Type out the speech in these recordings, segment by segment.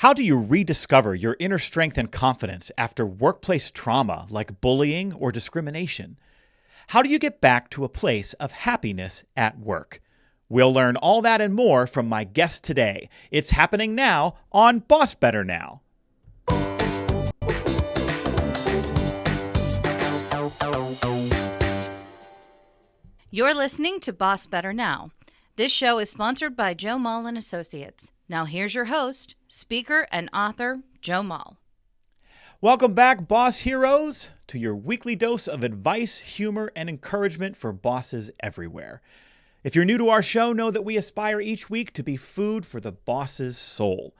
How do you rediscover your inner strength and confidence after workplace trauma like bullying or discrimination? How do you get back to a place of happiness at work? We'll learn all that and more from my guest today. It's happening now on BossBetter Now. You're listening to BossBetter Now. This show is sponsored by Joe Mull and Associates. Now here's your host, speaker and author, Joe Mull. Welcome back, Boss Heroes, to your weekly dose of advice, humor, and encouragement for bosses everywhere. If you're new to our show, know that we aspire each week to be food for the boss's soul.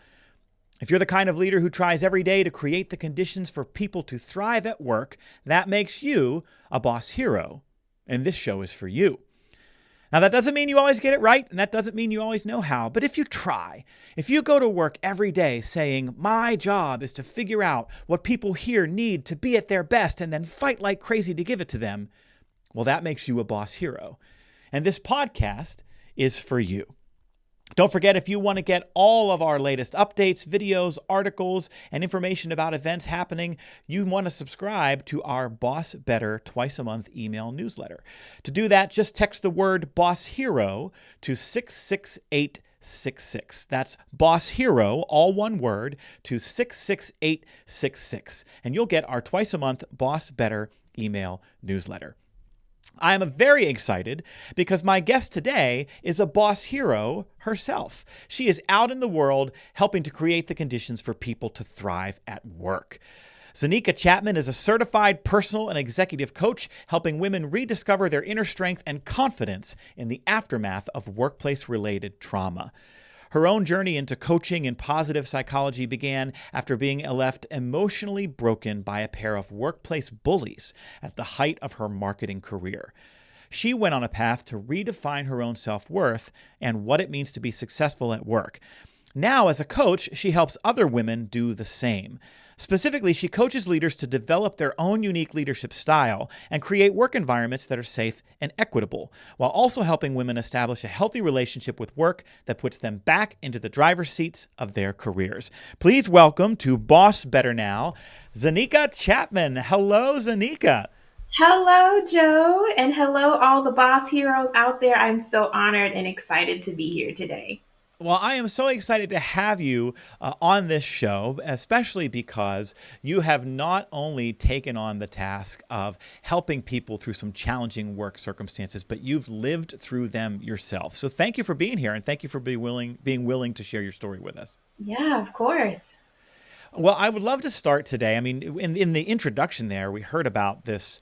If you're the kind of leader who tries every day to create the conditions for people to thrive at work, that makes you a boss hero. And this show is for you. Now, that doesn't mean you always get it right, and that doesn't mean you always know how. But if you try, if you go to work every day saying, my job is to figure out what people here need to be at their best and then fight like crazy to give it to them, well, that makes you a boss hero. And this podcast is for you. Don't forget, if you want to get all of our latest updates, videos, articles, and information about events happening, you want to subscribe to our Boss Better twice a month email newsletter. To do that, just text the word Boss Hero to 66866. That's Boss Hero, all one word, to 66866. And you'll get our twice a month Boss Better email newsletter. I am very excited because my guest today is a boss hero herself. She is out in the world helping to create the conditions for people to thrive at work. Zenica Chatman is a certified personal and executive coach, helping women rediscover their inner strength and confidence in the aftermath of workplace-related trauma. Her own journey into coaching and positive psychology began after being left emotionally broken by a pair of workplace bullies at the height of her marketing career. She went on a path to redefine her own self-worth and what it means to be successful at work. Now, as a coach, she helps other women do the same. Specifically, she coaches leaders to develop their own unique leadership style and create work environments that are safe and equitable, while also helping women establish a healthy relationship with work that puts them back into the driver's seats of their careers. Please welcome to Boss Better Now, Zenica Chatman. Hello, Zenica. Hello, Joe, and hello, all the boss heroes out there. I'm so honored and excited to be here today. Well, I am so excited to have you on this show, especially because you have not only taken on the task of helping people through some challenging work circumstances, but you've lived through them yourself. So thank you for being here, and thank you for being willing to share your story with us. Yeah, of course. Well, I would love to start today. I mean, in the introduction there, we heard about this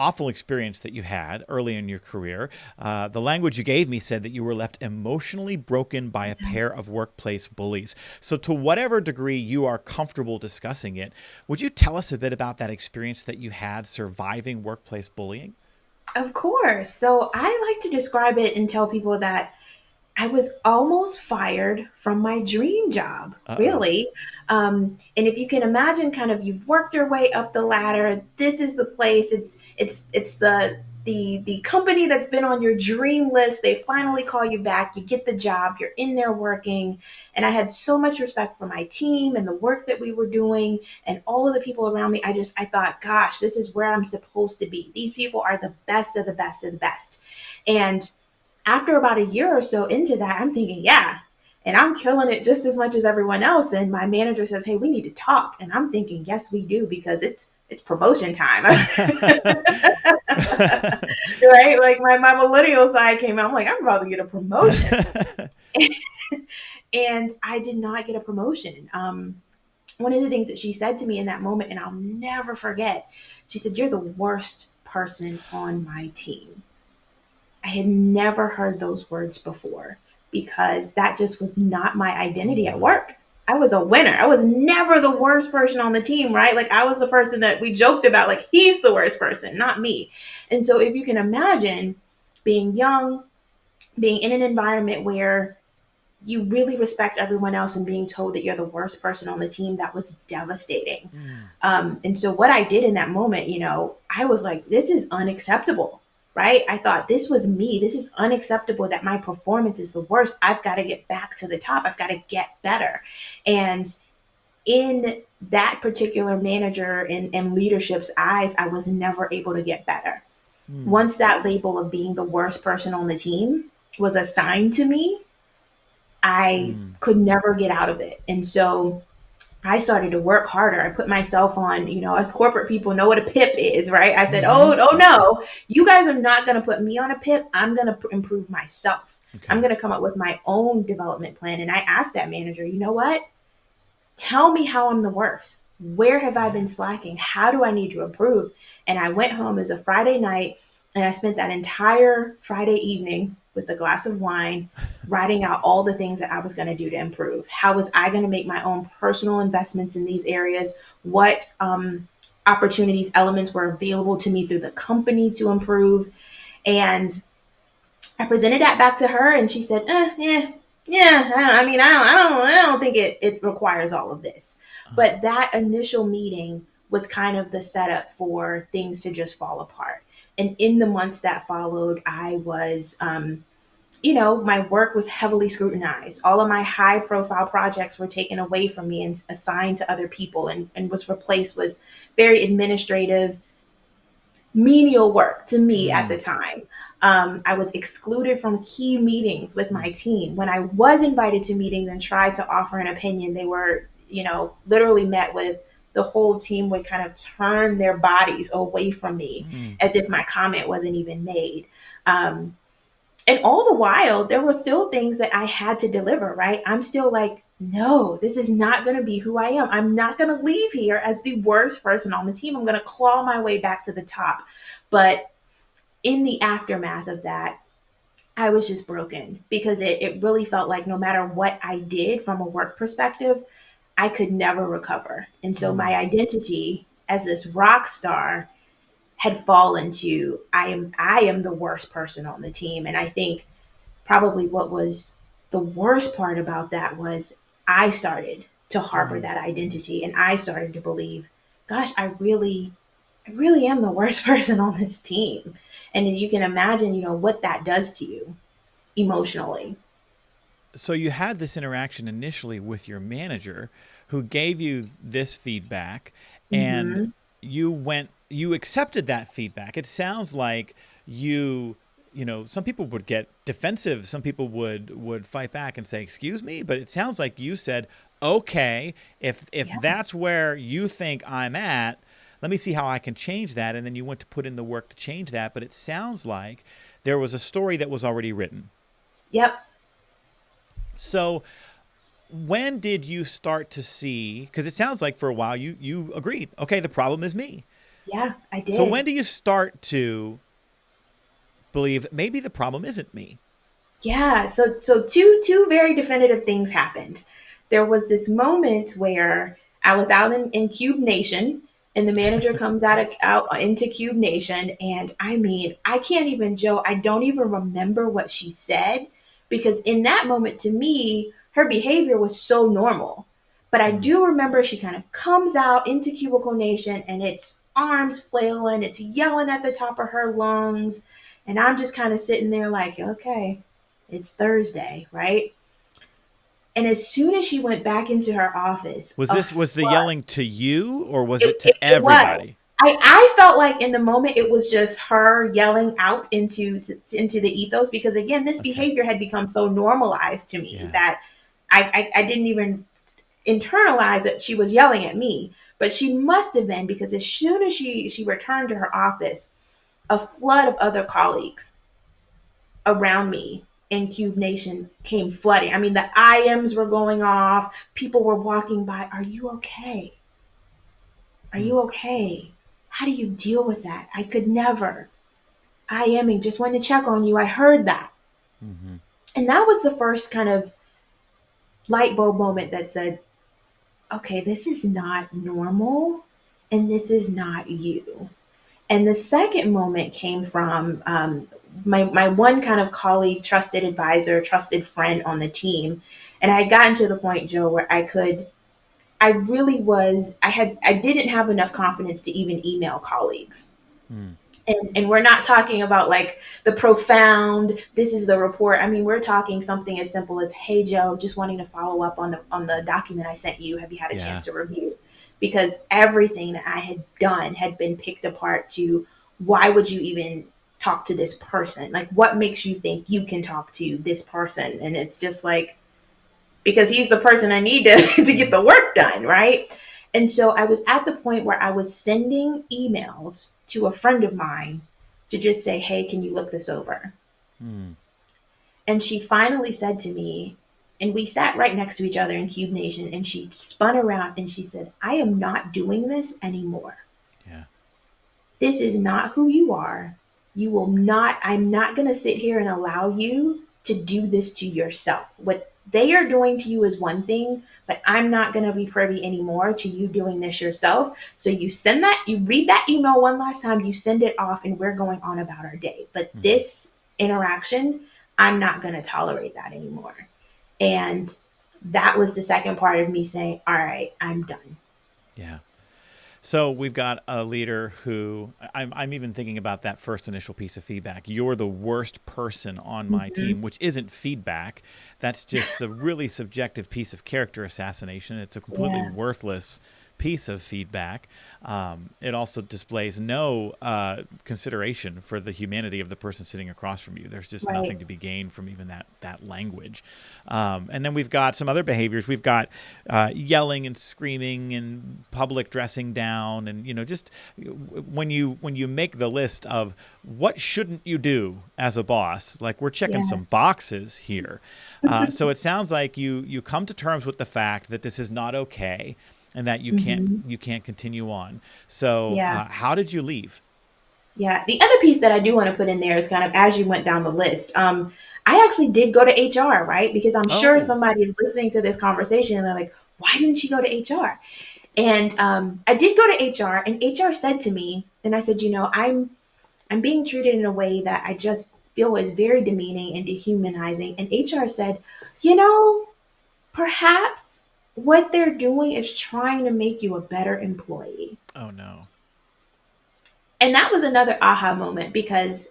awful experience that you had early in your career. The language you gave me said that you were left emotionally broken by a pair of workplace bullies. So to whatever degree you are comfortable discussing it, would you tell us a bit about that experience that you had surviving workplace bullying? Of course. So I like to describe it and tell people that I was almost fired from my dream job, really. And if you can imagine, kind of, you've worked your way up the ladder. This is the place. It's the company that's been on your dream list. They finally call you back. You get the job. You're in there working. And I had so much respect for my team and the work that we were doing and all of the people around me. I thought, gosh, this is where I'm supposed to be. These people are the best of the best of the best. And after about a year or so into that, I'm thinking, yeah, and I'm killing it just as much as everyone else. And my manager says, hey, we need to talk. And I'm thinking, yes, we do, because it's promotion time. Right? Like my millennial side came out. I'm like, I'm about to get a promotion. And I did not get a promotion. One of the things that she said to me in that moment, and I'll never forget, she said, you're the worst person on my team. I had never heard those words before, because that just was not my identity at work. I was a winner. I was never the worst person on the team, right? Like, I was the person that we joked about, like, he's the worst person, not me. And so if you can imagine being young, being in an environment where you really respect everyone else and being told that you're the worst person on the team, that was devastating. And so what I did in that moment, I was like, this is unacceptable. right? I thought this was me. This is unacceptable that my performance is the worst. I've got to get back to the top. I've got to get better. And in that particular manager and leadership's eyes, I was never able to get better. Mm. Once that label of being the worst person on the team was assigned to me, I Mm. could never get out of it. And so I started to work harder. I put myself on, us corporate people know what a PIP is, right? I said, Mm-hmm. oh no, you guys are not going to put me on a PIP. I'm going to improve myself. I'm Okay. going to come up with my own development plan. And I asked that manager, you know what? Tell me how I'm the worst. Where have I Yeah. been slacking? How do I need to improve? And I went home as a Friday night and I spent that entire Friday evening with a glass of wine writing out all the things that I was going to do to improve. How was I going to make my own personal investments in these areas? What opportunities, elements were available to me through the company to improve? And I presented that back to her, and she said, yeah. I don't think it requires all of this." But that initial meeting was kind of the setup for things to just fall apart. And in the months that followed, I was, my work was heavily scrutinized. All of my high profile projects were taken away from me and assigned to other people, and was replaced with very administrative, menial work to me at the Mm. time. I was excluded from key meetings with my team. When I was invited to meetings and tried to offer an opinion, they were, literally met with the whole team would kind of turn their bodies away from me Mm. as if my comment wasn't even made. Um, and all the while, there were still things that I had to deliver, right? I'm still like, no, this is not going to be who I am. I'm not going to leave here as the worst person on the team. I'm going to claw my way back to the top. But in the aftermath of that, I was just broken because it really felt like no matter what I did from a work perspective, I could never recover. And so my Mm. identity as this rock star had fallen to I am the worst person on the team. And I think probably what was the worst part about that was I started to harbor Mm. that identity and I started to believe, gosh, I really am the worst person on this team. And you can imagine, what that does to you emotionally. So you had this interaction initially with your manager who gave you this feedback, and Hmm. you accepted that feedback. It sounds like you some people would get defensive, some people would fight back and say excuse me, but it sounds like you said, okay, if Yeah. that's where you think I'm at, let me see how I can change that. And then you went to put in the work to change that. But it sounds like there was a story that was already written. Yep. So when did you start to see, because it sounds like for a while you agreed, okay, the problem is me. Yeah, I So did. when do you start to believe maybe the problem isn't me? Yeah, so two very definitive things happened. There was this moment where I was out in Cube Nation, and the manager comes out into Cube Nation, and I mean, I can't even, Joe, I don't even remember what she said because in that moment, to me, her behavior was so normal. But I Mm. do remember she kind of comes out into Cubicle Nation, and it's arms flailing, it's yelling at the top of her lungs, and I'm just kind of sitting there like, okay, it's Thursday, right? And as soon as she went back into her office, Was the yelling to you or was it, it to it, it was. everybody? I felt like in the moment it was just her yelling out into the ethos because again, this Okay. behavior had become so normalized to me Yeah. that I didn't even internalize that she was yelling at me. But she must have been because as soon as she returned to her office, a flood of other colleagues around me in Cube Nation came flooding. I mean, the IMs were going off. People were walking by. Are you okay? Are Mm. you okay? How do you deal with that? I could never. IMing, just wanted to check on you. I heard that. Mm-hmm. And that was the first kind of light bulb moment that said, okay, this is not normal and this is not you. And the second moment came from my one kind of colleague, trusted advisor, trusted friend on the team. And I had gotten to the point, Joe, where I really was, I didn't have enough confidence to even email colleagues. Mm. And we're not talking about like the profound, this is the report. I mean, we're talking something as simple as, hey Joe, just wanting to follow up on the document I sent you. Have you had a Yeah. chance to review? Because everything that I had done had been picked apart to, why would you even talk to this person? Like, what makes you think you can talk to this person? And it's just like, because he's the person I need to get the work done, right? And so I was at the point where I was sending emails to a friend of mine to just say, hey, can you look this over? Hmm. And she finally said to me, and we sat right next to each other in Cube Nation, and she spun around and she said, I am not doing this anymore. Yeah. This is not who you are. You will not, I'm not going to sit here and allow you to do this to yourself. What they are doing to you is one thing, but I'm not going to be privy anymore to you doing this yourself. So you send that, you read that email one last time, you send it off, and we're going on about our day. But Hmm. this interaction, I'm not going to tolerate that anymore. And that was the second part of me saying, all right, I'm done. Yeah. So we've got a leader who I'm even thinking about that first initial piece of feedback. You're the worst person on my Mm-hmm. team, which isn't feedback. That's just a really subjective piece of character assassination. It's a completely Yeah, worthless piece of feedback. It also displays no consideration for the humanity of the person sitting across from you. There's just right. nothing to be gained from even that language. And then we've got some other behaviors. We've got yelling and screaming and public dressing down, and just when you make the list of what shouldn't you do as a boss, like we're checking Yeah. some boxes here. So it sounds like you come to terms with the fact that this is not okay and that Mm-hmm. you can't continue on. So Yeah. how did you leave? Yeah. The other piece that I do want to put in there is kind of as you went down the list. I actually did go to HR, right? Because I'm sure Oh. somebody is listening to this conversation and they're like, why didn't you go to HR? And I did go to HR, and HR said to me, and I said, I'm being treated in a way that I just feel is very demeaning and dehumanizing. And HR said, you know, perhaps what they're doing is trying to make you a better employee. Oh no. And that was another aha moment because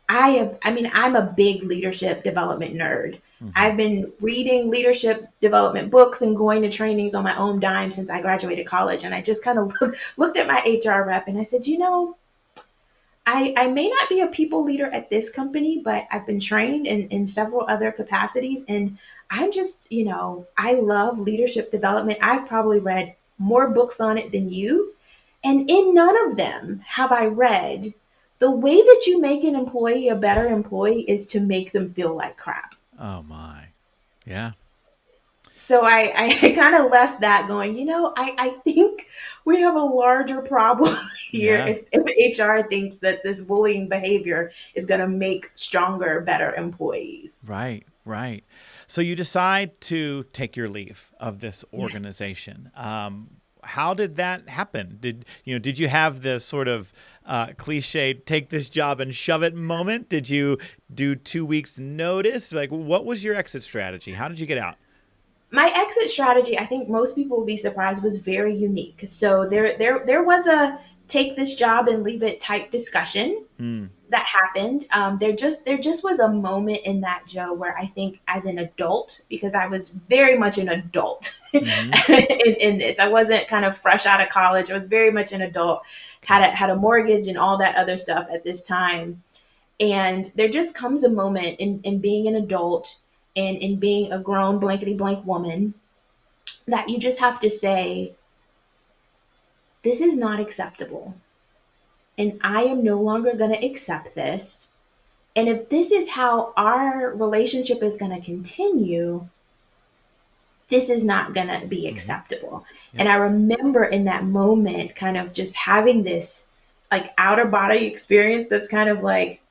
I mean, I'm a big leadership development nerd. Hmm. I've been reading leadership development books and going to trainings on my own dime since I graduated college. And I just kind of looked at my HR rep and I said, I may not be a people leader at this company, but I've been trained in several other capacities. And I'm just, I love leadership development. I've probably read more books on it than you. And in none of them have I read the way that you make an employee a better employee is to make them feel like crap. Oh my. Yeah. So I kind of left that going, I think we have a larger problem here Yeah. if HR thinks that this bullying behavior is going to make stronger, better employees. Right, right. So you decide to take your leave of this Yes. organization. How did that happen? Did you have the sort of cliche "take this job and shove it" moment? Did you do 2 weeks notice? Like, what was your exit strategy? How did you get out? My exit strategy, I think most people will be surprised, was very unique. So there was a take this job and leave it type discussion Hmm. that happened. There just was a moment in that, Joe, where I think as an adult, because I was very much an adult Mm-hmm. in this. I wasn't kind of fresh out of college. I was very much an adult, Okay. had a mortgage and all that other stuff at this time. And there just comes a moment in being an adult and in being a grown blankety blank woman that you just have to say, this is not acceptable. And I am no longer going to accept this. And if this is how our relationship is going to continue, this is not going to be Mm-hmm. acceptable. Yep. And I remember in that moment kind of just having this like outer body experience that's kind of like,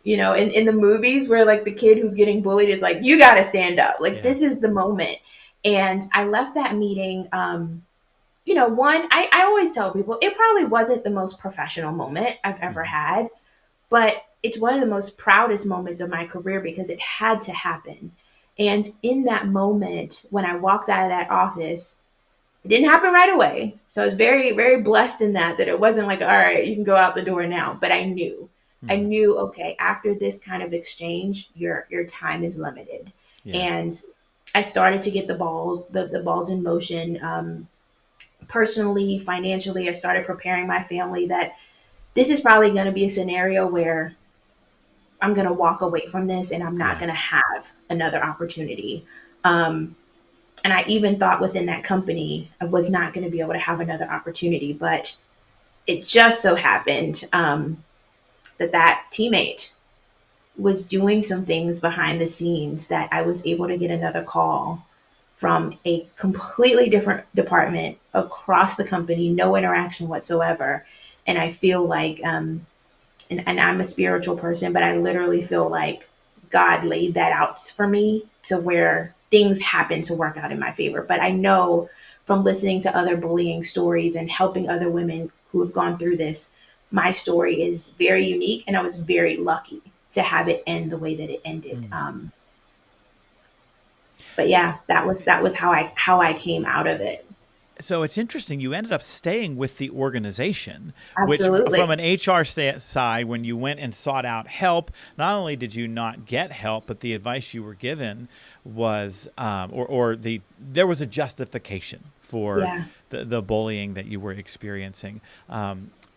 in the movies where like the kid who's getting bullied is like, you got to stand up. Like, Yeah. this is the moment. And I left that meeting. One, I always tell people it probably wasn't the most professional moment I've ever Mm-hmm. had, but it's one of the most proudest moments of my career because it had to happen. And in that moment, when I walked out of that office, It didn't happen right away. So I was very, very blessed in that it wasn't like, all right, you can go out the door now. But I Mhm. knew, okay, after this kind of exchange, your time is limited. Yeah. And I started to get the balls in motion. Personally, financially, I started preparing my family that this is probably going to be a scenario where I'm going to walk away from this and I'm not Yeah. going to have another opportunity. Um, and I even thought within that company, I was not going to be able to have another opportunity. But it just so happened that teammate was doing some things behind the scenes that I was able to get another call from a completely different department across the company, no interaction whatsoever. And I feel like, and I'm a spiritual person, but I literally feel like God laid that out for me to where things happen to work out in my favor. But I know from listening to other bullying stories and helping other women who have gone through this, my story is very unique, and I was very lucky to have it end the way that it ended. Mm. But yeah, that was how I came out of it. So it's interesting. You ended up staying with the organization, which, from Absolutely. an HR side, when you went and sought out help, not only did you not get help, but the advice you were given was, or there was a justification for Yeah. the bullying that you were experiencing,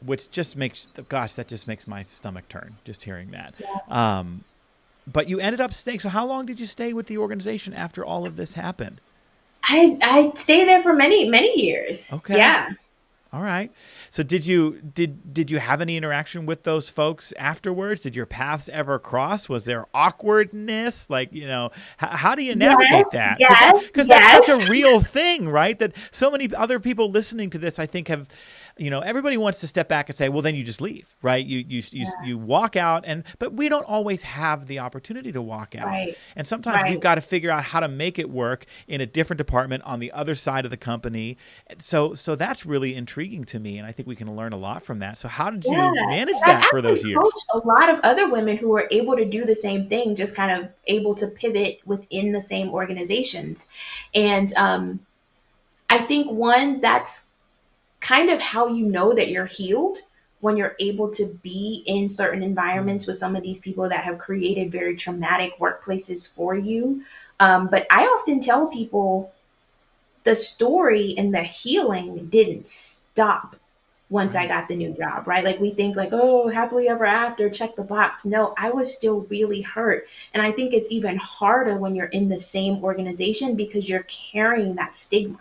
which just makes, gosh, that just makes my stomach turn just hearing that. But you ended up staying. So how long did you stay with the organization after all of this happened? I stayed there for many years. Okay. Yeah. All right. So did you have any interaction with those folks afterwards? Did your paths ever cross? Was there awkwardness? Like, how do you Yes, navigate that? yes, Because that's such a yes. real thing, right? That so many other people listening to this, I think, have, everybody wants to step back and say, well, then you just leave, right? You walk out, but we don't always have the opportunity to walk out. Right. And sometimes we've Right. got to figure out how to make it work in a different department on the other side of the company. So that's really intriguing to me, and I think we can learn a lot from that. So how did Yeah. you And manage I've that for those actually years? coached a lot of other women who were able to do the same thing, just kind of able to pivot within the same organizations. And I think one that's kind of how you know that you're healed when you're able to be in certain Mm. environments with some of these people that have created very traumatic workplaces for you. But I often tell people the story and the healing didn't stop once I Right. got the new job, right? Like we think like, oh, happily ever after, check the box. No, I was still really hurt. And I think it's even harder when you're in the same organization because you're carrying that stigma.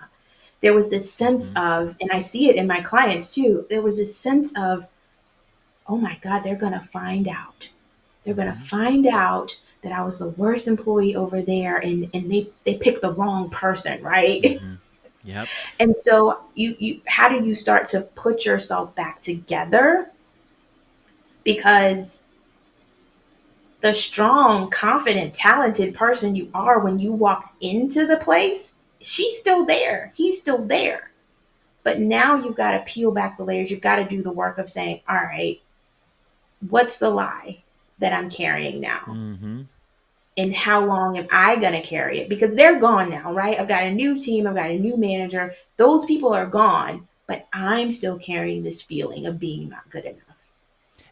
There was this sense Mm-hmm. of, and I see it in my clients too, there was this sense of, oh my God, they're going to find out. They're going to Mm-hmm. find out that I was the worst employee over there, and they picked the wrong person, right? Mm-hmm. Yep. And so you how do you start to put yourself back together? Because the strong, confident, talented person you are when you walk into the place, she's still there. He's still there. But now you've got to peel back the layers. You've got to do the work of saying, all right, what's the lie that I'm carrying now? Mm-hmm. And how long am I going to carry it? Because they're gone now, right? I've got a new team, I've got a new manager. Those people are gone, but I'm still carrying this feeling of being not good enough.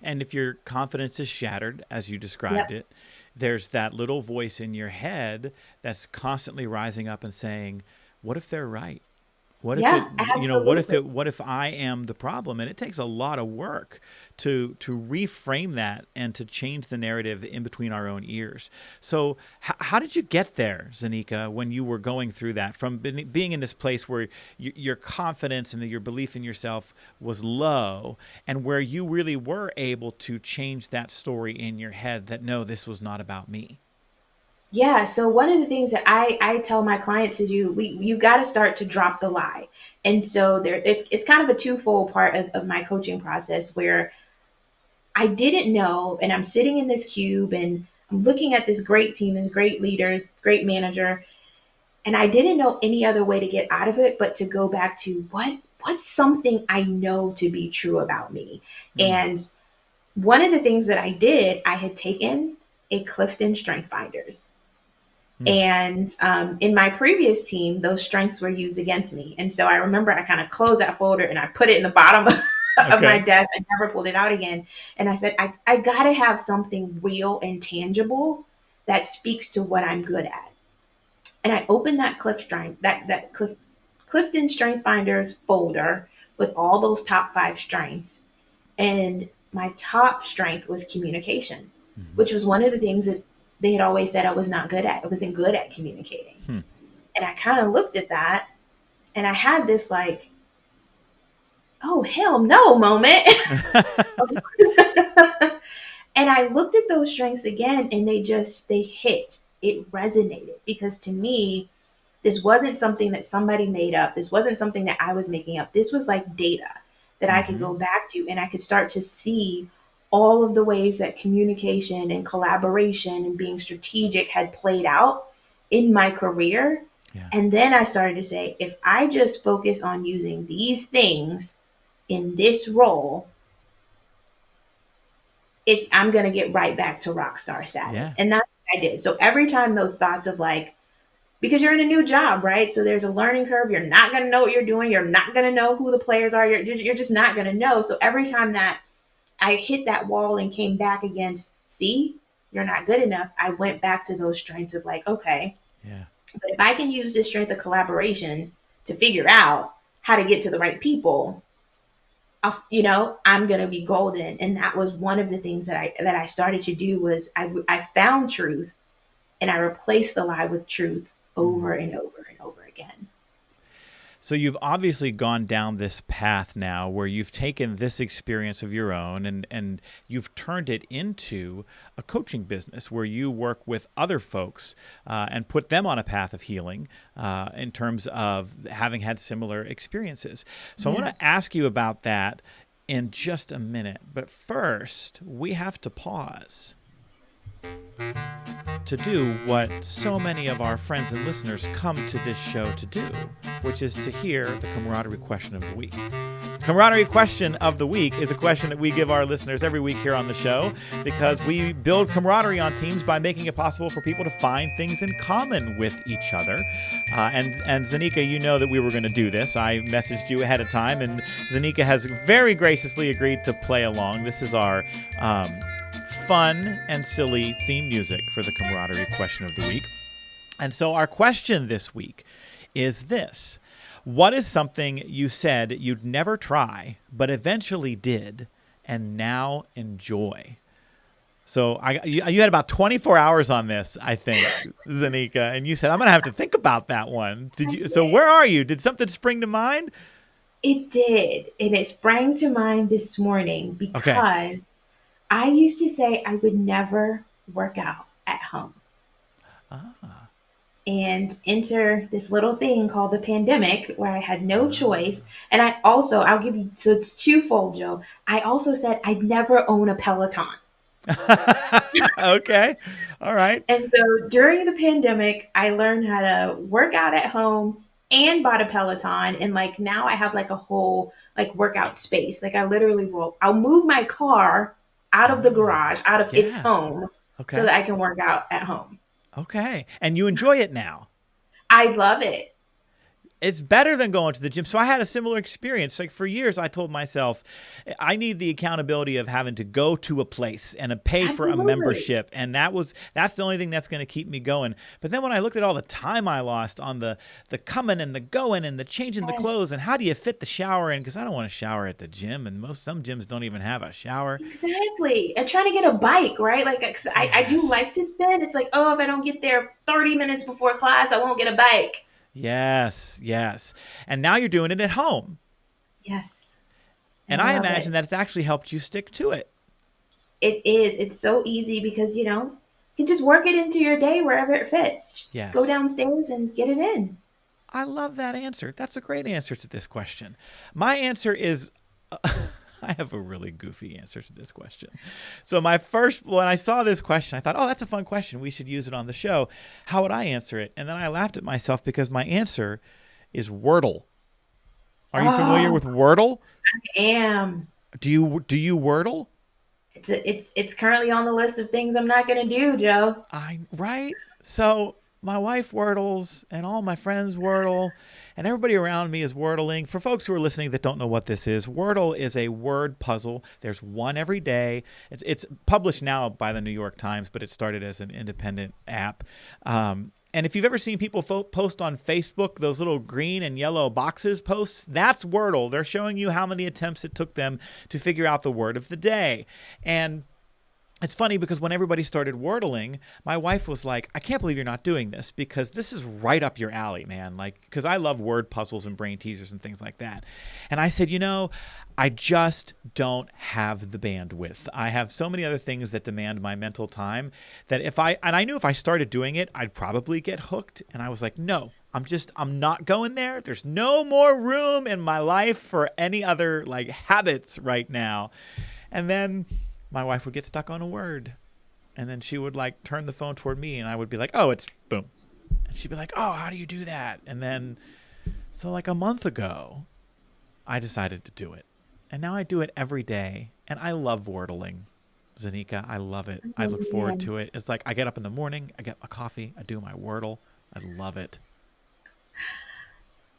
And if your confidence is shattered, as you Yep. described it, there's that little voice in your head that's constantly rising up and saying, what if they're right? What if it, Yeah, what if absolutely. what if I am the problem? And it takes a lot of work to reframe that and to change the narrative in between our own ears. So how did you get there, Zenica, when you were going through that, from being in this place where your confidence and your belief in yourself was low, and where you really were able to change that story in your head that, no, this was not about me? Yeah. So one of the things that I tell my clients to do, you got to start to drop the lie. And so there, it's kind of a twofold part of my coaching process where I didn't know, and I'm sitting in this cube and I'm looking at this great team, this great leader, this great manager, and I didn't know any other way to get out of it but to go back to what's something I know to be true about me. Mm. And one of the things that I did, I had taken a Clifton Strength Finders. And in my previous team, those strengths were used against me. And so I remember I kind of closed that folder and I put it in the bottom of my Okay. desk and never pulled it out again. And I said, I got to have something real and tangible that speaks to what I'm good at. And I opened that Clifton Strength Finders folder with all those top 5 strengths. And my top strength was communication, Mm-hmm. which was one of the things that they had always said I was not good at. I wasn't good at communicating. Hmm. And I kind of looked at that and I had this like, oh, hell no moment. And I looked at those strengths again and they hit. It resonated because to me, this wasn't something that somebody made up. This wasn't something that I was making up. This was like data that I could Mm-hmm. go back to and I could start to see all of the ways that communication and collaboration and being strategic had played out in my career. Yeah. And then I started to say, if I just focus on using these things in this role, I'm gonna get right back to rock star Yeah. status. And that's what I did. So every time those thoughts of like, because you're in a new job, right? So there's a learning curve. You're not going to know what you're doing. You're not going to know who the players are. You're just not going to know. So every time that I hit that wall and came back against, see, you're not good enough, I went back to those strengths of like, okay, Yeah. but if I can use this strength of collaboration to figure out how to get to the right people, I'm going to be golden. And that was one of the things that I started to do was I found truth and I replaced the lie with truth over and over and over again. So you've obviously gone down this path now where you've taken this experience of your own and you've turned it into a coaching business where you work with other folks and put them on a path of healing in terms of having had similar experiences. So I want to ask you about that in just a minute. But first, we have to pause to do what so many of our friends and listeners come to this show to do, which is to hear the camaraderie question of the week. Camaraderie question of the week is a question that we give our listeners every week here on the show because we build camaraderie on teams by making it possible for people to find things in common with each other. And Zenica, you know that we were going to do this. I messaged you ahead of time, and Zenica has very graciously agreed to play along. This is our fun and silly theme music for the camaraderie question of the week. And so our question this week is this: what is something you said you'd never try, but eventually did, and now enjoy? So you had about 24 hours on this, I think, Zenica, and you said, I'm going to have to think about that one. So where are you? Did something spring to mind? It did. And it sprang to mind this morning because Okay. I used to say I would never work out at home. And enter this little thing called the pandemic where I had no choice. And I'll give you, so it's twofold, Joe. I also said I'd never own a Peloton. Okay. All right. And so during the pandemic, I learned how to work out at home and bought a Peloton. And like now I have like a whole like workout space. Like I'll move my car out of the garage, out of its home, so that I can work out at home. Okay. And you enjoy it now? I love it. It's better than going to the gym. So I had a similar experience. Like for years, I told myself, I need the accountability of having to go to a place and pay for a membership. And that's the only thing that's going to keep me going. But then when I looked at all the time I lost on the coming and the going and the changing the clothes and how do you fit the shower in? Because I don't want to shower at the gym. And some gyms don't even have a shower. Exactly. And trying to get a bike, right? Like I do like to spend. It's like, oh, if I don't get there 30 minutes before class, I won't get a bike. Yes, yes. And now you're doing it at home. Yes. And I imagine that it's actually helped you stick to it. It is. It's so easy because, you can just work it into your day wherever it fits. Just go downstairs and get it in. I love that answer. That's a great answer to this question. My answer is... I have a really goofy answer to this question. So when I saw this question, I thought, oh, that's a fun question. We should use it on the show. How would I answer it? And then I laughed at myself because my answer is Wordle. Are you familiar with Wordle? I am. Do you Wordle? It's currently on the list of things I'm not going to do, Joe. Right? So my wife wordles and all my friends wordle and everybody around me is wordling. For folks who are listening that don't know what this is, Wordle is a word puzzle. There's one every day. It's published now by the New York Times, but it started as an independent app. And if you've ever seen people post on Facebook, those little green and yellow boxes posts, that's Wordle. They're showing you how many attempts it took them to figure out the word of the day. And it's funny because when everybody started wordling, my wife was like, I can't believe you're not doing this because this is right up your alley, man. Like, because I love word puzzles and brain teasers and things like that. And I said, I just don't have the bandwidth. I have so many other things that demand my mental time that I knew if I started doing it, I'd probably get hooked. And I was like, no, I'm not going there. There's no more room in my life for any other like habits right now. And then my wife would get stuck on a word, and then she would like turn the phone toward me, and I would be like, oh, it's boom. And she'd be like, oh, how do you do that? And then, so like a month ago, I decided to do it. And now I do it every day, and I love wordling. Zenica, I love it. I look forward to it. It's like I get up in the morning, I get my coffee, I do my wordle. I love it.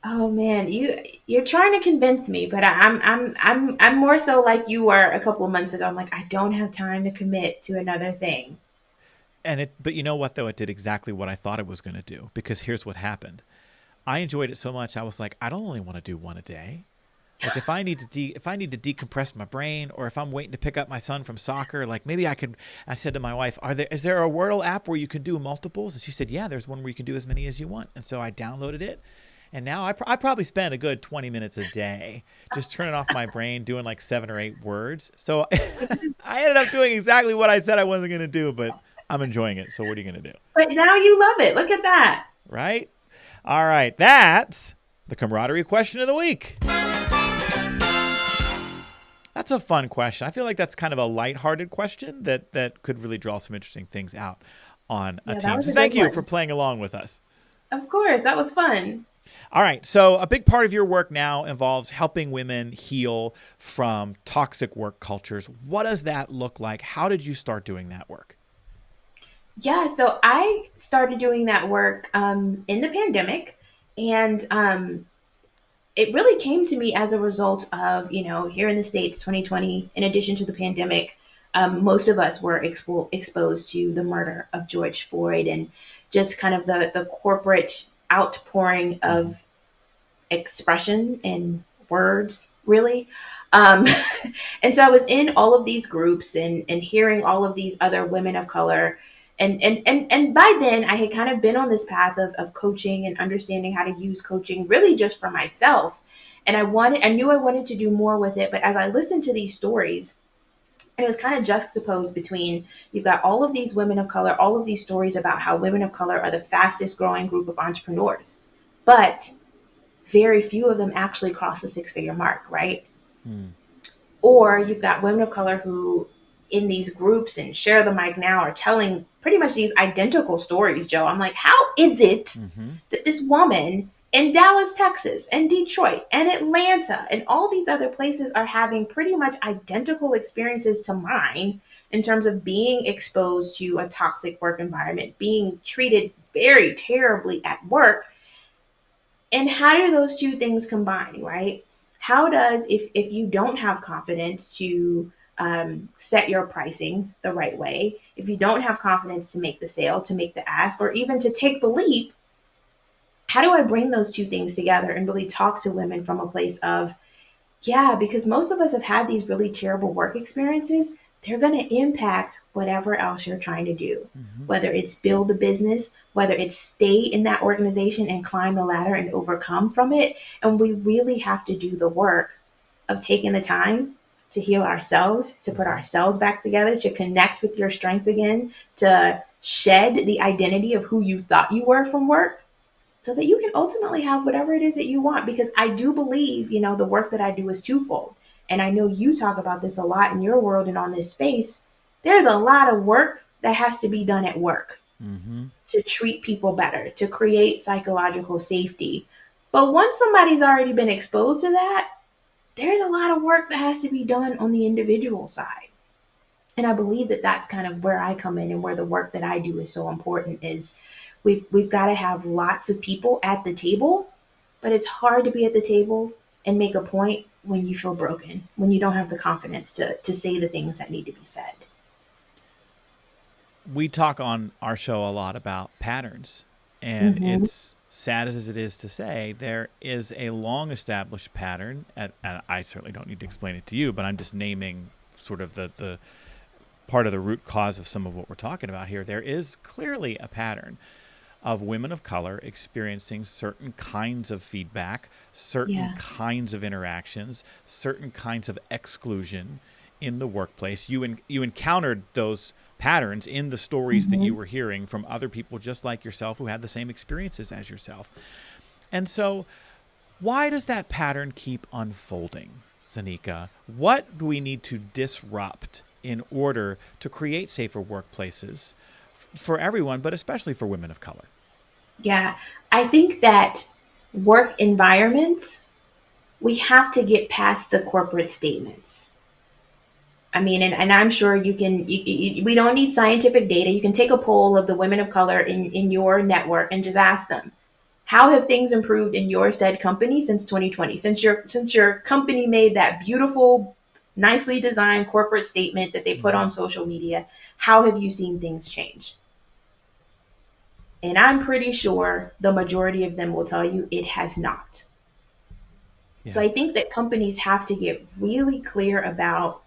Oh man, you're trying to convince me, but I'm more so like you were a couple of months ago. I'm like, I don't have time to commit to another thing. But you know what though? It did exactly what I thought it was going to do, because here's what happened. I enjoyed it so much. I was like, I don't only want to do one a day. Like if I need to decompress my brain, or if I'm waiting to pick up my son from soccer, like maybe I said to my wife, is there a Wordle app where you can do multiples? And she said, yeah, there's one where you can do as many as you want. And so I downloaded it. And now I probably spend a good 20 minutes a day just turning off my brain, doing like 7 or 8 words. So I ended up doing exactly what I said I wasn't going to do, but I'm enjoying it. So what are you going to do? But now you love it. Look at that. Right? All right. That's the camaraderie question of the week. That's a fun question. I feel like that's kind of a lighthearted question that could really draw some interesting things out on a team. So thank you for playing along with us. Of course. That was fun. All right. So a big part of your work now involves helping women heal from toxic work cultures. What does that look like? How did you start doing that work? Yeah, so I started doing that work in the pandemic, and it really came to me as a result of, here in the States, 2020, in addition to the pandemic, most of us were exposed to the murder of George Floyd and just kind of the corporate outpouring of expression and words, really. And so I was in all of these groups and hearing all of these other women of color. And by then I had kind of been on this path of coaching and understanding how to use coaching really just for myself. And I knew I wanted to do more with it. But as I listened to these stories, and it was kind of juxtaposed between, you've got all of these women of color, all of these stories about how women of color are the fastest growing group of entrepreneurs, but very few of them actually cross the 6-figure mark, right? Or you've got women of color who in these groups and share the mic now are telling pretty much these identical stories, Joe. I'm like, how is it that this woman in Dallas, Texas, and Detroit, and Atlanta, and all these other places are having pretty much identical experiences to mine in terms of being exposed to a toxic work environment, being treated very terribly at work? And how do those two things combine, right? How does, if you don't have confidence to set your pricing the right way, if you don't have confidence to make the sale, to make the ask, or even to take the leap, how do I bring those two things together and really talk to women from a place of, yeah, because most of us have had these really terrible work experiences. They're going to impact whatever else you're trying to do, whether it's build a business, whether it's stay in that organization and climb the ladder and overcome from it. And we really have to do the work of taking the time to heal ourselves, to put ourselves back together, to connect with your strengths again, to shed the identity of who you thought you were from work, so that you can ultimately have whatever it is that you want. Because I do believe, the work that I do is twofold. And I know you talk about this a lot in your world and on this space. There's a lot of work that has to be done at work to treat people better, to create psychological safety. But once somebody's already been exposed to that, there's a lot of work that has to be done on the individual side. And I believe that that's kind of where I come in, and where the work that I do is so important, is We've got to have lots of people at the table, but it's hard to be at the table and make a point when you feel broken, when you don't have the confidence to say the things that need to be said. We talk on our show a lot about patterns, and Mm-hmm. it's sad as it is to say, there is a long established pattern, and I certainly don't need to explain it to you, but I'm just naming sort of the part of the root cause of some of what we're talking about here. There is clearly a pattern of women of color experiencing certain kinds of feedback, certain Yeah. kinds of interactions, certain kinds of exclusion in the workplace. You encountered those patterns in the stories that you Mm-hmm. were hearing from other people just like yourself who had the same experiences as yourself. And so, why does that pattern keep unfolding, Zenica? What do we need to disrupt in order to create safer workplaces for everyone, but especially for women of color? Yeah. I think that work environments, we have to get past the corporate statements. I mean, and I'm sure you can, we don't need scientific data. You can take a poll of the women of color in your network and just ask them, how have things improved in your said company since 2020? Since your company made that beautiful, nicely designed corporate statement that they put Mm-hmm. on social media, how have you seen things change? And I'm pretty sure the majority of them will tell you it has not. So Yeah. I think that companies have to get really clear about,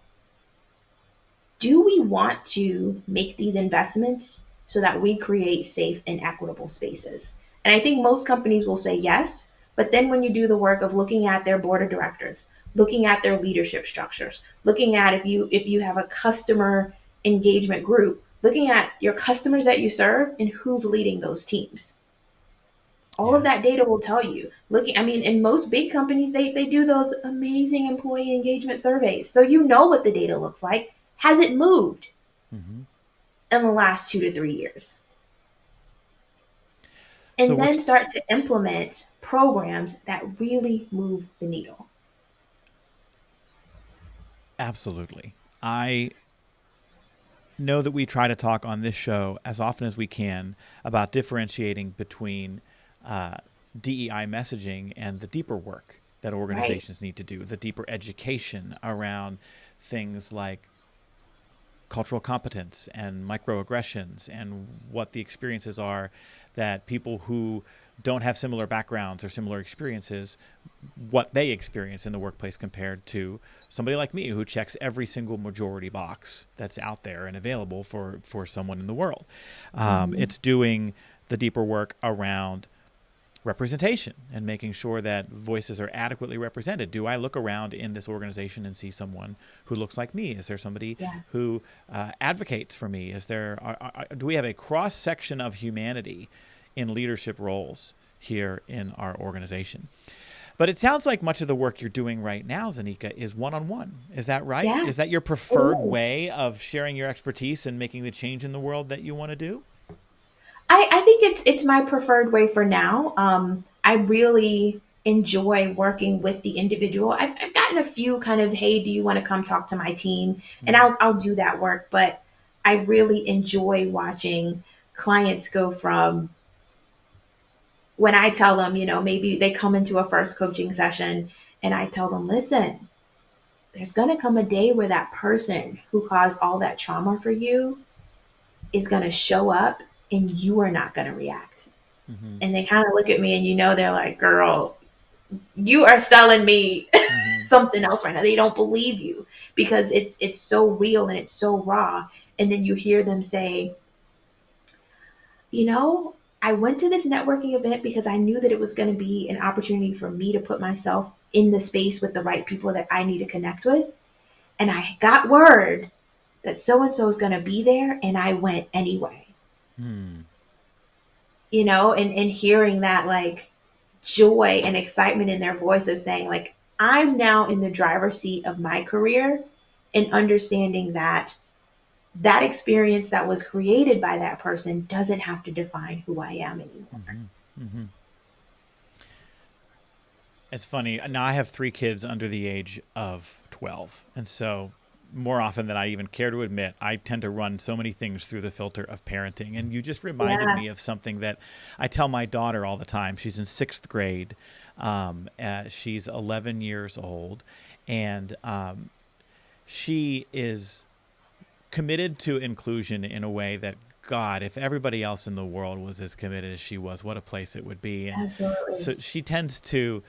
do we want to make these investments so that we create safe and equitable spaces? And I think most companies will say yes, but then when you do the work of looking at their board of directors, looking at their leadership structures, looking at if you have a customer engagement group, looking at your customers that you serve and who's leading those teams. All of Yeah. that data will tell you. Looking, I mean, in most big companies, they do those amazing employee engagement surveys. So you know what the data looks like. Has it moved Mm-hmm. in the last 2 to 3 years? So And we're then start to implement programs that really move the needle. absolutely. I know that we try to talk on this show as often as we can about differentiating between uh, DEI messaging and the deeper work that Right. organizations need to do, the deeper education around things like cultural competence and microaggressions and what the experiences are that people who don't have similar backgrounds or similar experiences, what they experience in the workplace compared to somebody like me who checks every single majority box that's out there and available for someone in the world. Mm-hmm. It's doing the deeper work around representation and making sure that voices are adequately represented. Do I look around in this organization and see someone who looks like me? Is there somebody Yeah. who advocates for me? Is there do we have a cross section of humanity in leadership roles here in our organization? But it sounds like much of the work you're doing right now, Zenica, is one-on-one. Is that right? Yeah. Is that your preferred Oh, way of sharing your expertise and making the change in the world that you want to do? I think it's my preferred way for now. I really enjoy working with the individual. I've gotten a few kind of, hey, do you want to come talk to my team? And Mm, I'll do that work, but I really enjoy watching clients go from, when I tell them, maybe they come into a first coaching session and I tell them, listen, there's going to come a day where that person who caused all that trauma for you is going to show up and you are not going to react. mm-hmm, And they kind of look at me and they're like, girl, you are selling me mm-hmm, something else right now. They don't believe you because it's so real and it's so raw. And then you hear them say, you know, I went to this networking event because I knew that it was going to be an opportunity for me to put myself in the space with the right people that I need to connect with. And I got word that so and so is going to be there, and I went anyway. mm, And hearing that, like, joy and excitement in their voice of saying, like, I'm now in the driver's seat of my career, and understanding that that experience that was created by that person doesn't have to define who I am anymore. mm-hmm, mm-hmm. It's funny. Now I have three kids under the age of 12. And so more often than I even care to admit, I tend to run so many things through the filter of parenting. And you just reminded Yeah. me of something that I tell my daughter all the time. She's in 6th grade. She's 11 years old, and she is committed to inclusion in a way that, God, if everybody else in the world was as committed as she was, what a place it would be. And Absolutely. so she tends to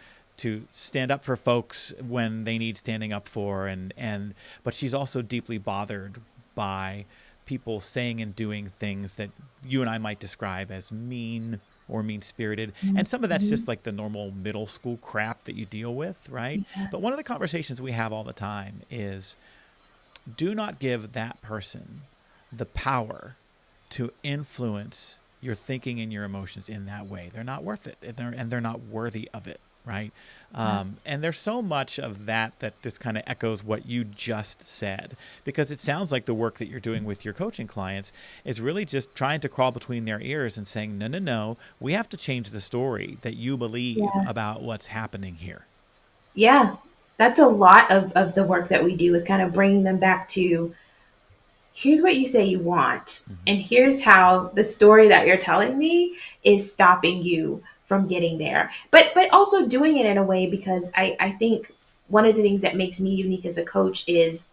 stand up for folks when they need standing up for, but she's also deeply bothered by people saying and doing things that you and I might describe as mean or mean-spirited. And some of that's just like the normal middle school crap that you deal with, right? Yeah. But one of the conversations we have all the time is, do not give that person the power to influence your thinking and your emotions in that way. They're not worth it, and they're not worthy of it, right? And there's so much of that just kind of echoes what you just said, because it sounds like the work that you're doing with your coaching clients is really just trying to crawl between their ears and saying, no, no, no, we have to change the story that you believe Yeah. about what's happening here. Yeah. That's a lot of the work that we do, is kind of bringing them back to, here's what you say you want, and here's how the story that you're telling me is stopping you from getting there. But also doing it in a way, because I think one of the things that makes me unique as a coach is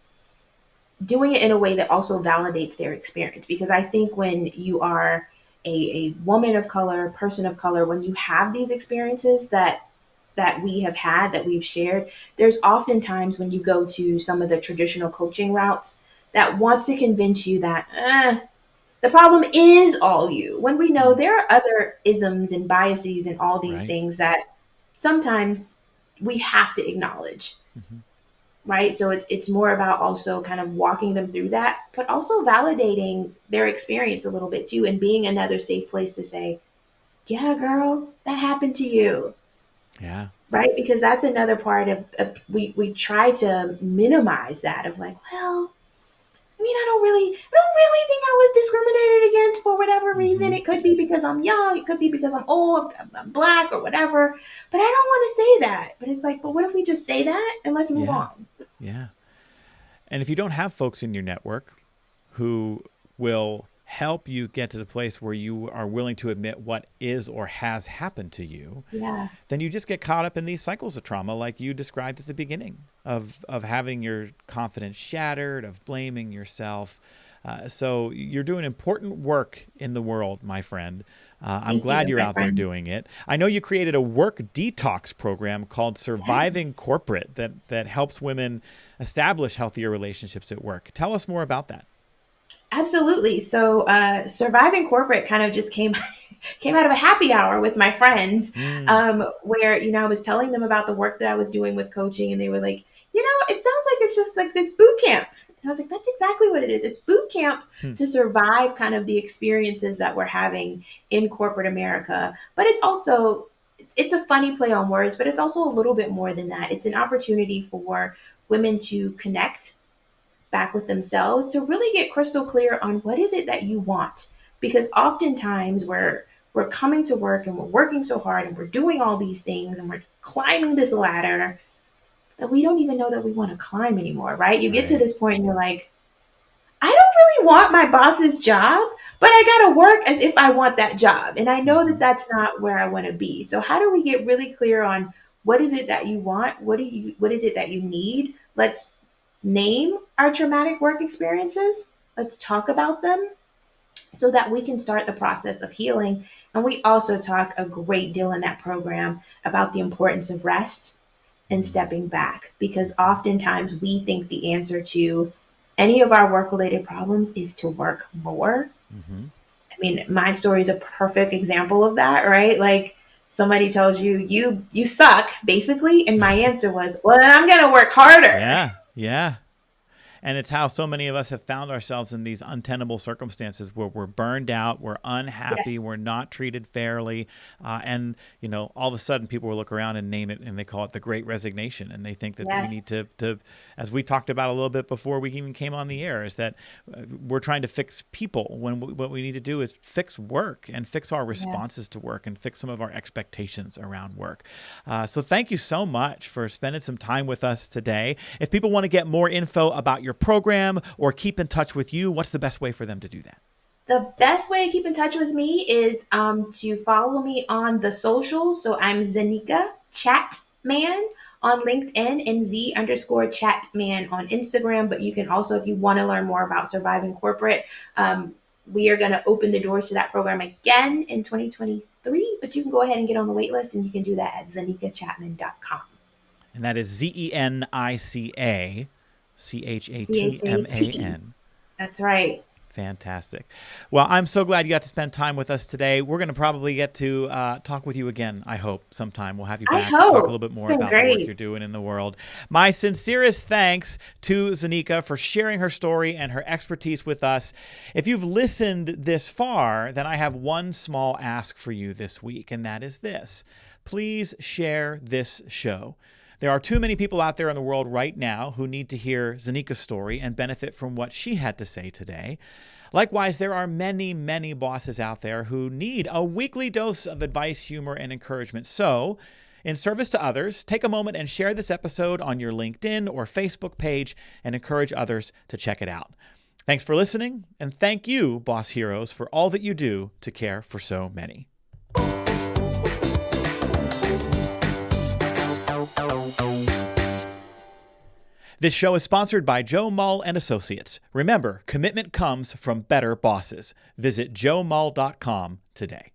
doing it in a way that also validates their experience. Because I think when you are a woman of color, person of color, when you have these experiences that we have had, that we've shared, there's often times when you go to some of the traditional coaching routes that wants to convince you that the problem is all you, when we know there are other isms and biases and all these Right. things that sometimes we have to acknowledge. Right. So it's more about also kind of walking them through that, but also validating their experience a little bit too, and being another safe place to say, yeah, girl, that happened to you. Yeah. Right. Because that's another part of we try to minimize that, of like, well, I mean, I don't really think I was discriminated against for whatever reason. It could be because I'm young. It could be because I'm old, I'm black, or whatever. But I don't want to say that. But it's like, but what if we just say that and let's move Yeah. on? Yeah. And if you don't have folks in your network who will help you get to the place where you are willing to admit what is or has happened to you, Yeah. then you just get caught up in these cycles of trauma like you described at the beginning, of having your confidence shattered, of blaming yourself. So you're doing important work in the world, my friend. I'm Thank glad you, you're my out there friend. doing it. I know you created a work detox program called Surviving Yes. Corporate that helps women establish healthier relationships at work. Tell us more about that. Absolutely. So, surviving corporate kind of just came out of a happy hour with my friends, Mm, where I was telling them about the work that I was doing with coaching, and they were like, it sounds like it's just like this boot camp. And I was like, that's exactly what it is. It's boot camp hmm, to survive kind of the experiences that we're having in corporate America. But it's a funny play on words, but it's also a little bit more than that. It's an opportunity for women to connect back with themselves, to really get crystal clear on what is it that you want. Because oftentimes we're coming to work and we're working so hard and we're doing all these things and we're climbing this ladder that we don't even know that we want to climb anymore, right? You get to right. this point and you're like, I don't really want my boss's job, but I got to work as if I want that job. And I know that Hmm. that's not where I want to be. So how do we get really clear on what is it that you want? What is it that you need? Let's name our traumatic work experiences. Let's talk about them so that we can start the process of healing. And we also talk a great deal in that program about the importance of rest and stepping back, because oftentimes we think the answer to any of our work related problems is to work more. Hmm. I mean, my story is a perfect example of that, right? Like, somebody tells you you suck, basically, and my answer was, well, then I'm going to work harder. Yeah. Yeah. And it's how so many of us have found ourselves in these untenable circumstances where we're burned out, we're unhappy, Yes. we're not treated fairly. And, all of a sudden people will look around and name it, and they call it the Great Resignation. And they think that we need Yes. to, as we talked about a little bit before we even came on the air, is that we're trying to fix people when what we need to do is fix work and fix our Yeah. responses to work and fix some of our expectations around work. So thank you so much for spending some time with us today. If people want to get more info about your your program or keep in touch with you, what's the best way for them to do that? The best way to keep in touch with me is to follow me on the socials. So I'm Zenica Chatman on LinkedIn and Z_Chatman on Instagram. But you can also, if you want to learn more about surviving corporate, we are going to open the doors to that program again in 2023. But you can go ahead and get on the wait list, and you can do that at zenicachatman.com. And that is Zenica Chatman. That's right. Fantastic. Well, I'm so glad you got to spend time with us today. We're going to probably get to talk with you again, I hope, sometime. We'll have you back to talk a little bit more about the work you're doing in the world. My sincerest thanks to Zenica for sharing her story and her expertise with us. If you've listened this far, then I have one small ask for you this week, and that is this. Please share this show. There are too many people out there in the world right now who need to hear Zenica's story and benefit from what she had to say today. Likewise, there are many, many bosses out there who need a weekly dose of advice, humor, and encouragement. So, in service to others, take a moment and share this episode on your LinkedIn or Facebook page and encourage others to check it out. Thanks for listening, and thank you, Boss Heroes, for all that you do to care for so many. This show is sponsored by Joe Mull and Associates. Remember, commitment comes from better bosses. Visit joemull.com today.